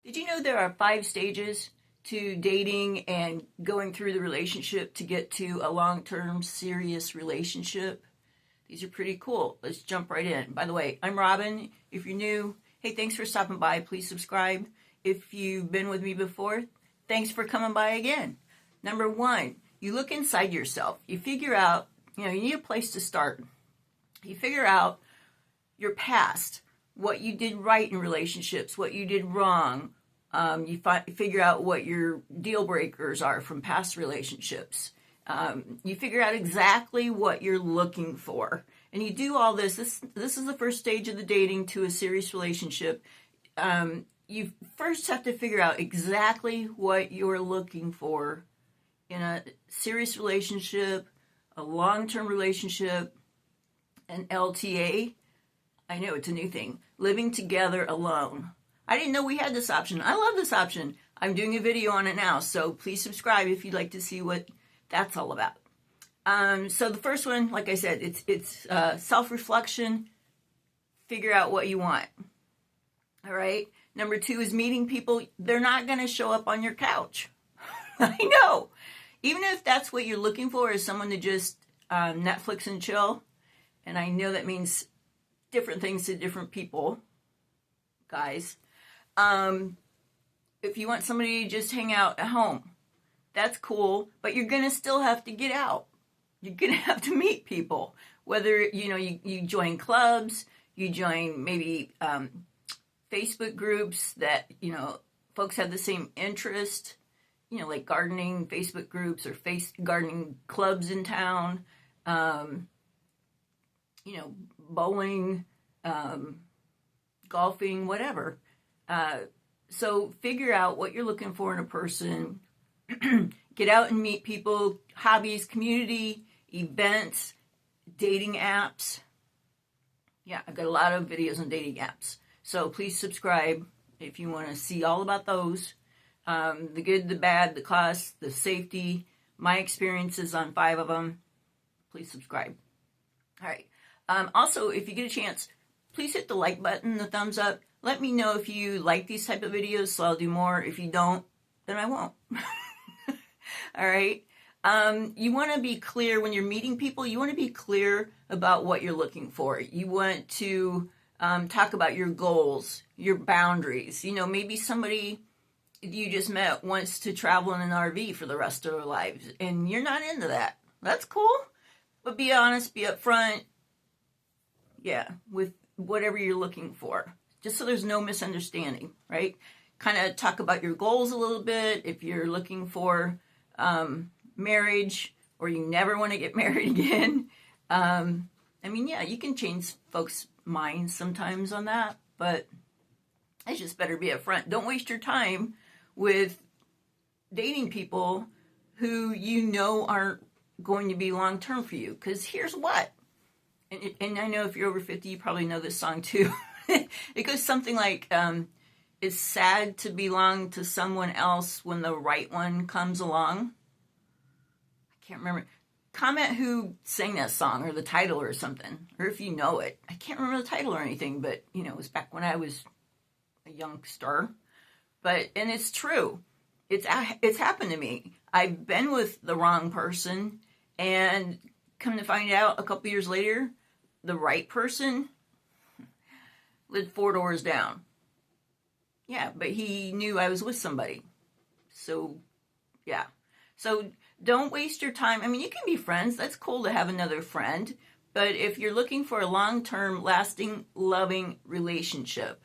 Did you know there are 5 stages to dating and going through the relationship to get to a long-term serious relationship? These are pretty cool. Let's jump right in. By the way, I'm Robin. If you're new, hey, thanks for stopping by. Please subscribe. If you've been with me before, thanks for coming by again. Number 1, you look inside yourself. You figure out, you need a place to start. You figure out your past, what you did right in relationships, what you did wrong. You figure out what your deal breakers are from past relationships. You figure out exactly what you're looking for. And you do all this. This is the first stage of the dating to a serious relationship. You first have to figure out exactly what you're looking for in a serious relationship, a long-term relationship, an LTA. I know it's a new thing. Living together alone. I didn't know we had this option. I love this option. I'm doing a video on it now, so please subscribe if you'd like to see what that's all about. So the first one, like I said, it's self-reflection. Figure out what you want. All right. Number 2 is meeting people. They're not going to show up on your couch. I know. Even if that's what you're looking for is someone to just Netflix and chill. And I know that means different things to different people, guys. If you want somebody to just hang out at home, that's cool, but you're going to still have to get out. You're going to have to meet people, whether, you join clubs, you join maybe Facebook groups that, folks have the same interest, like gardening Facebook groups or gardening clubs in town, bowling, golfing, whatever. So figure out what you're looking for in a person. Get out and meet people, hobbies, community, events, dating apps. Yeah, I've got a lot of videos on dating apps. So please subscribe if you want to see all about those. The good, the bad, the cost, the safety, my experiences on 5 of them. Please subscribe. All right. Also, if you get a chance, please hit the like button, the thumbs up. Let me know if you like these type of videos, so I'll do more. If you don't, then I won't. All right. You want to be clear when you're meeting people. You want to be clear about what you're looking for. You want to talk about your goals, your boundaries. Maybe somebody you just met wants to travel in an RV for the rest of their lives, and you're not into that. That's cool. But be honest, be upfront. Yeah, with whatever you're looking for. Just so there's no misunderstanding, right? Kind of talk about your goals a little bit. If you're looking for marriage or you never want to get married again. You can change folks' minds sometimes on that, but it's just better be upfront. Don't waste your time with dating people who aren't going to be long-term for you. Because here's what. And I know if you're over 50, you probably know this song too. It goes something like, it's sad to belong to someone else when the right one comes along. I can't remember. Comment who sang that song or the title or something, or if you know it. I can't remember the title or anything, but, it was back when I was a youngster. And it's true. It's happened to me. I've been with the wrong person, and come to find out a couple years later, the right person lived 4 doors down. Yeah, but he knew I was with somebody. So, yeah. So don't waste your time. You can be friends. That's cool to have another friend. But if you're looking for a long-term, lasting, loving relationship,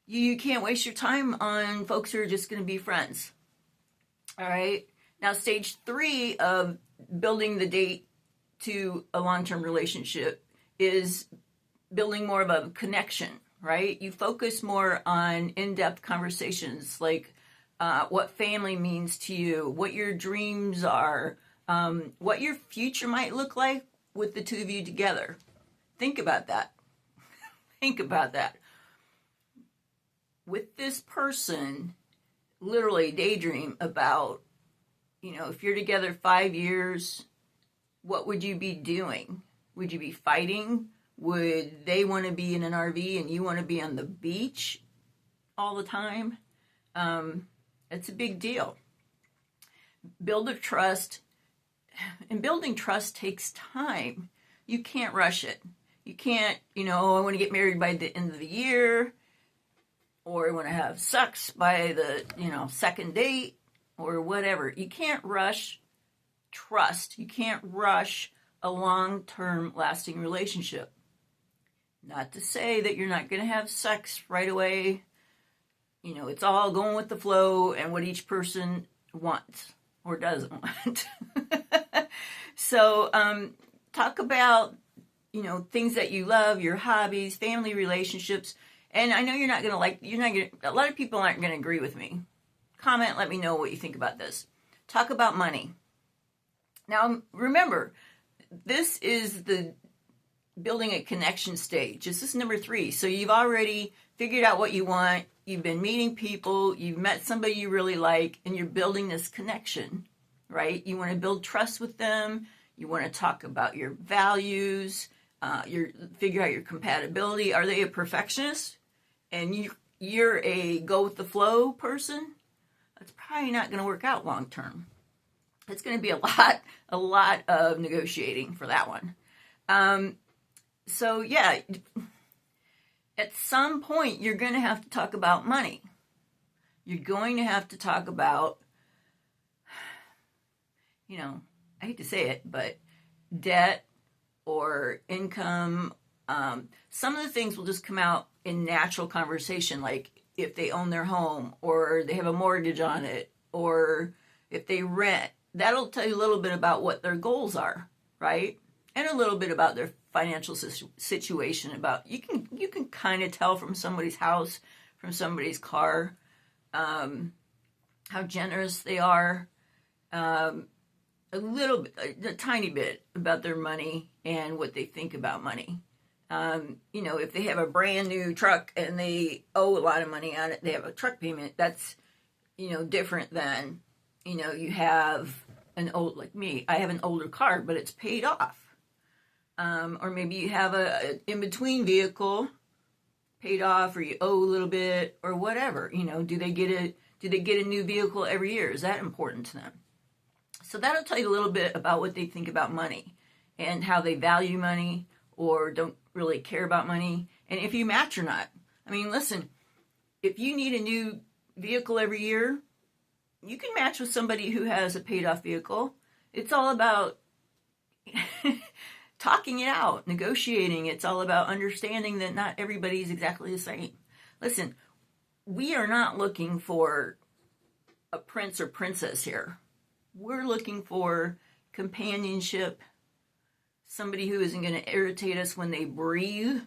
you can't waste your time on folks who are just going to be friends. All right. Now, stage 3 of building the date to a long-term relationship is building more of a connection, right? You focus more on in-depth conversations, like what family means to you, what your dreams are, what your future might look like with the 2 of you together. Think about that. Think about that. With this person, literally daydream about, if you're together 5 years, what would you be doing? Would you be fighting? Would they want to be in an RV and you want to be on the beach all the time? It's a big deal. Build a trust, and building trust takes time. You can't rush it. You can't, I want to get married by the end of the year, or I want to have sex by the, second date, or whatever. You can't rush trust. You can't rush a long-term lasting relationship. Not to say that you're not going to have sex right away. It's all going with the flow and what each person wants or doesn't want. So, talk about, things that you love, your hobbies, family relationships. And I know a lot of people aren't going to agree with me. Comment, let me know what you think about this. Talk about money. Now, remember, this is the building a connection stage. This is number 3. So you've already figured out what you want. You've been meeting people. You've met somebody you really like, and you're building this connection, right? You want to build trust with them. You want to talk about your values. Figure out your compatibility. Are they a perfectionist? And you're a go with the flow person? That's probably not going to work out long term. It's going to be a lot of negotiating for that one. So yeah, at some point you're going to have to talk about money. You're going to have to talk about, I hate to say it, but debt or income. Some of the things will just come out in natural conversation, like if they own their home or they have a mortgage on it, or if they rent. That'll tell you a little bit about what their goals are, right? And a little bit about their financial situation. About you can kind of tell from somebody's house, from somebody's car, how generous they are. A tiny bit about their money and what they think about money. If they have a brand new truck and they owe a lot of money on it, they have a truck payment. That's different than you have like me, I have an older car, but it's paid off. Or maybe you have a in-between vehicle paid off, or you owe a little bit, or whatever. Do they get a new vehicle every year? Is that important to them? So that'll tell you a little bit about what they think about money and how they value money or don't really care about money, and if you match or not. I mean, listen, if you need a new vehicle every year, you can match with somebody who has a paid off vehicle. It's all about talking it out, negotiating. It's all about understanding that not everybody's exactly the same. Listen, we are not looking for a prince or princess here. We're looking for companionship, somebody who isn't going to irritate us when they breathe.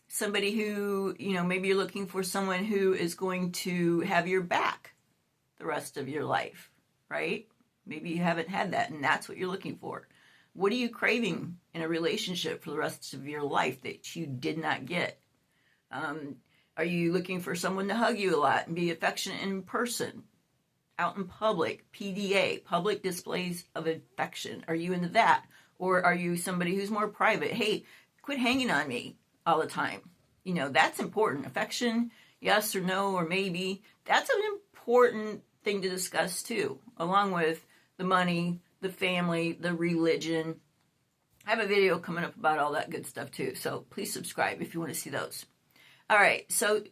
Somebody who, maybe you're looking for someone who is going to have your back the rest of your life, right? Maybe you haven't had that, and that's what you're looking for. What are you craving in a relationship for the rest of your life that you did not get? Are you looking for someone to hug you a lot and be affectionate in person, out in public, PDA, public displays of affection? Are you into that? Or are you somebody who's more private? Hey, quit hanging on me all the time. That's important. Affection, yes or no or maybe. That's an important thing to discuss too, along with the money, the family, the religion. I have a video coming up about all that good stuff too, so please subscribe if you want to see those. All right, so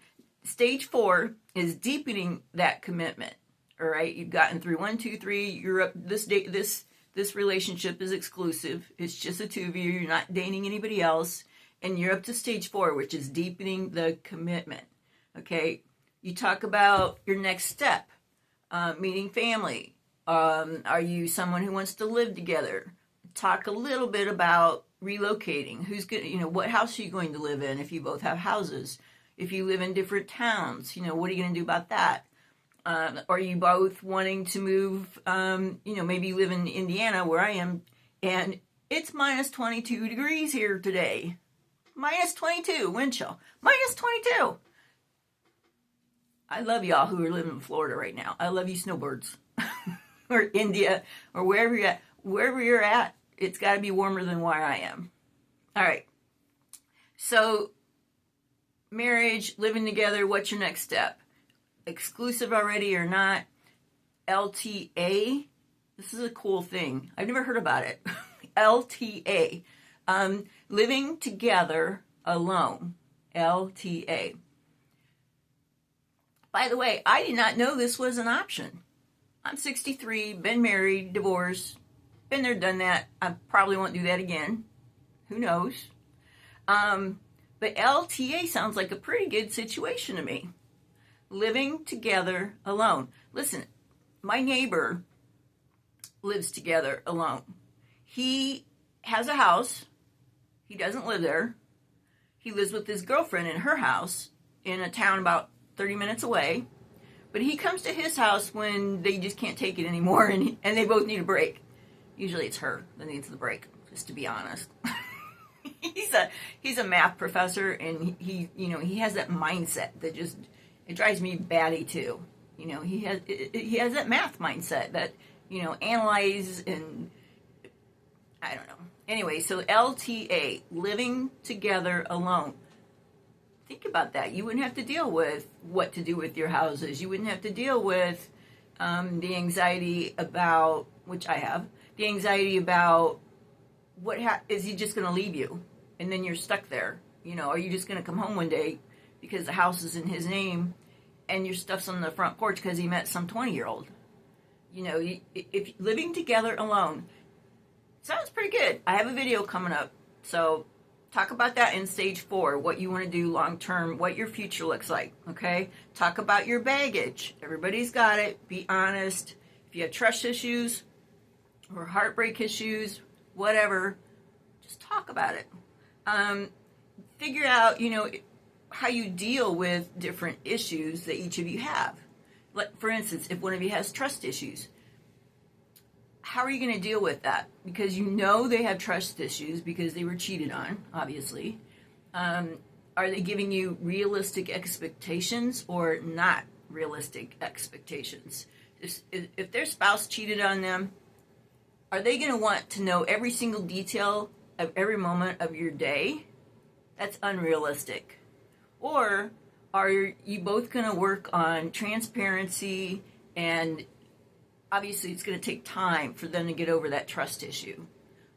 stage 4 is deepening that commitment. All right, you've gotten through 1, 2, 3. You're up. This relationship is exclusive. It's just the two of you. You're not dating anybody else, and you're up to stage 4, which is deepening the commitment. Okay, you talk about your next step, meeting family. Are you someone who wants to live together? Talk a little bit about relocating. Who's good? What house are you going to live in if you both have houses? If you live in different towns, what are you going to do about that? Are you both wanting to move? Maybe you live in Indiana where I am, and it's minus 22 degrees here today. Minus 22 wind chill. Minus 22. I love y'all who are living in Florida right now. I love you snowbirds. Or India, or wherever you're at. Wherever you're at, it's got to be warmer than where I am. All right. So, marriage, living together, what's your next step? Exclusive already or not? LTA. This is a cool thing. I've never heard about it. LTA. Living together alone. LTA. By the way, I did not know this was an option. I'm 63, been married, divorced, been there, done that. I probably won't do that again. Who knows? But LTA sounds like a pretty good situation to me. Living together alone. Listen, my neighbor lives together alone. He has a house. He doesn't live there. He lives with his girlfriend in her house in a town about 30 minutes away. But he comes to his house when they just can't take it anymore and they both need a break. Usually it's her that needs the break, just to be honest. He's a math professor, and he has that mindset that just, it drives me batty too. He has that math mindset that analyze, and I don't know. Anyway, so LTA, living together alone. Think about that. You wouldn't have to deal with what to do with your houses. You wouldn't have to deal with the anxiety about, which I have, the anxiety about is he just going to leave you? And then you're stuck there. Are you just going to come home one day because the house is in his name and your stuff's on the front porch because he met some 20-year-old? If living together alone sounds pretty good. I have a video coming up. So talk about that in stage 4, what you want to do long term, what your future looks like, okay? Talk about your baggage. Everybody's got it. Be honest. If you have trust issues or heartbreak issues, whatever, just talk about it. Figure out, how you deal with different issues that each of you have. Like, for instance, if one of you has trust issues, how are you going to deal with that? Because they have trust issues because they were cheated on, obviously. Are they giving you realistic expectations or not realistic expectations? If their spouse cheated on them, are they going to want to know every single detail of every moment of your day? That's unrealistic. Or are you both going to work on transparency, and obviously it's going to take time for them to get over that trust issue,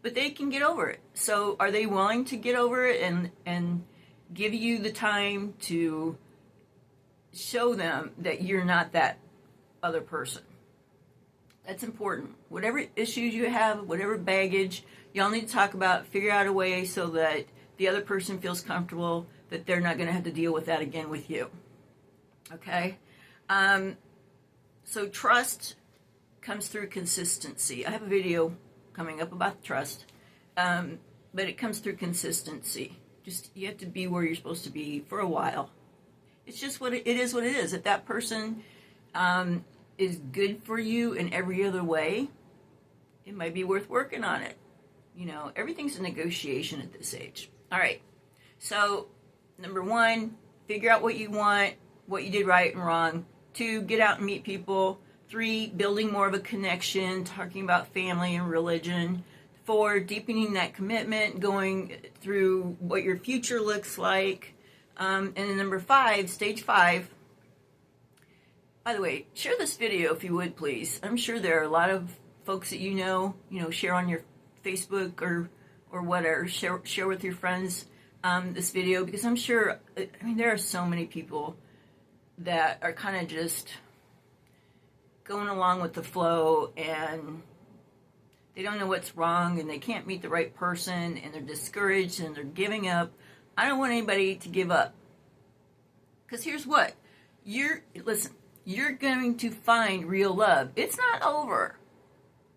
but they can get over it. So are they willing to get over it and give you the time to show them that you're not that other person? That's important. Whatever issues you have, whatever baggage, y'all need to talk about, figure out a way so that the other person feels comfortable, that they're not going to have to deal with that again with you. Okay? So trust comes through consistency. I have a video coming up about trust, but it comes through consistency. Just, you have to be where you're supposed to be for a while. It's just what it is. What it is. If that person is good for you in every other way, it might be worth working on it. Everything's a negotiation at this age. All right. So, number 1, figure out what you want, what you did right and wrong. 2, get out and meet people. 3, building more of a connection, talking about family and religion. 4, deepening that commitment, going through what your future looks like. And then number 5, stage 5. By the way, share this video if you would, please. I'm sure there are a lot of folks that share on your Facebook or whatever. Share with your friends this video, because I'm sure, there are so many people that are kind of just going along with the flow, and they don't know what's wrong, and they can't meet the right person, and they're discouraged, and they're giving up. I don't want anybody to give up. Because here's what. You're going to find real love. It's not over.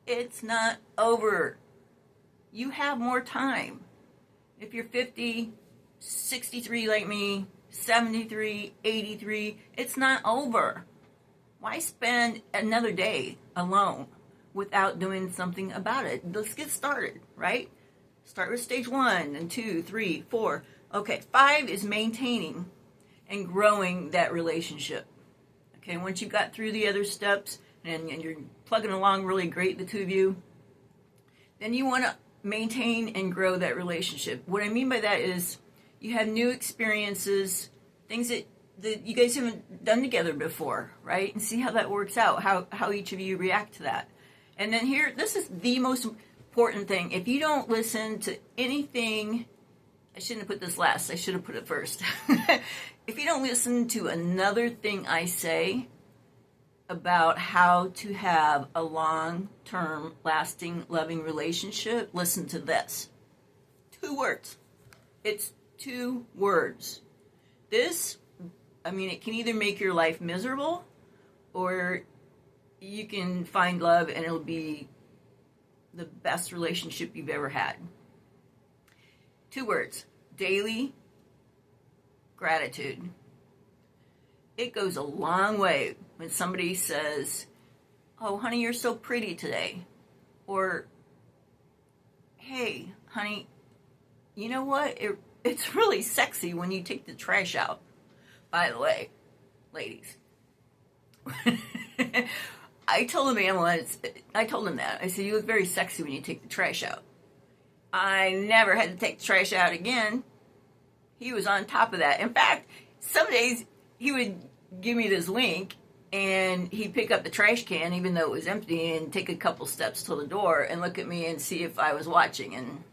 It's not over. You have more time. If you're 50, 63 like me, 73, 83, it's not over. Why spend another day alone without doing something about it? Let's get started, right? Start with stage 1 and 2, 3, 4. Okay, 5 is maintaining and growing that relationship. Okay, once you've got through the other steps and you're plugging along really great, the two of you, then you want to maintain and grow that relationship. What I mean by that is you have new experiences, things that you guys haven't done together before, right? And see how that works out, how each of you react to that. And then here, this is the most important thing. If you don't listen to anything, I shouldn't have put this last, I should have put it first. If you don't listen to another thing I say about how to have a long-term, lasting, loving relationship, listen to this. 2 words. It's 2 words. This, I mean, it can either make your life miserable or you can find love and it'll be the best relationship you've ever had. 2 words. Daily gratitude. It goes a long way when somebody says, "Oh, honey, you're so pretty today." Or, "Hey, honey, you know what? It's really sexy when you take the trash out." By the way, ladies, I told a man once, I told him that. I said, "You look very sexy when you take the trash out." I never had to take the trash out again. He was on top of that. In fact, some days he would give me this wink and he'd pick up the trash can even though it was empty and take a couple steps to the door and look at me and see if I was watching. And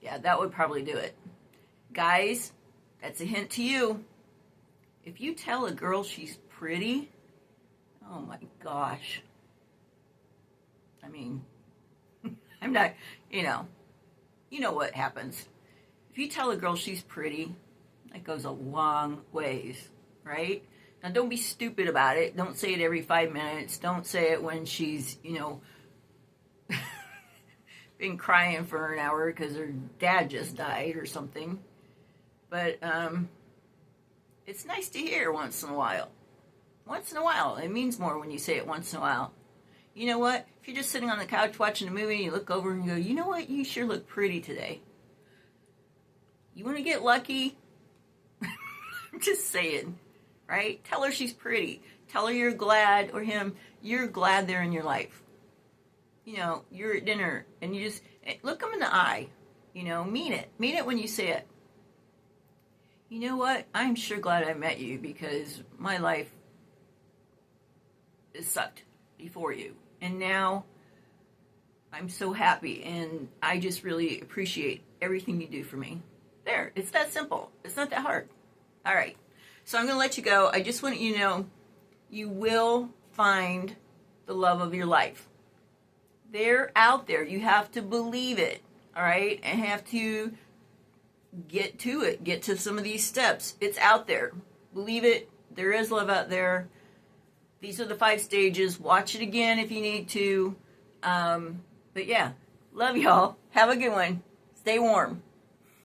yeah, that would probably do it. Guys, that's a hint to you. If you tell a girl she's pretty, oh my gosh. I mean, I'm not, you know what happens. If you tell a girl she's pretty, that goes a long ways, right? Now, don't be stupid about it. Don't say it every 5 minutes. Don't say it when she's, been crying for an hour because her dad just died or something. But it's nice to hear once in a while. Once in a while. It means more when you say it once in a while. You know what? If you're just sitting on the couch watching a movie and you look over and you go, "You know what? You sure look pretty today." You want to get lucky? I'm just saying, right? Tell her she's pretty. Tell her you're glad, or him, you're glad they're in your life. You're at dinner and you just look them in the eye. Mean it. Mean it when you say it. "You know what? I'm sure glad I met you because my life has sucked before you. And now I'm so happy and I just really appreciate everything you do for me." There, it's that simple. It's not that hard. All right, so I'm going to let you go. I just want you to know you will find the love of your life. They're out there. You have to believe it, all right, and have to get to it. Get to some of these steps. It's out there. Believe it. There is love out there. These are the 5 stages. Watch it again if you need to. But yeah, love y'all. Have a good one. Stay warm.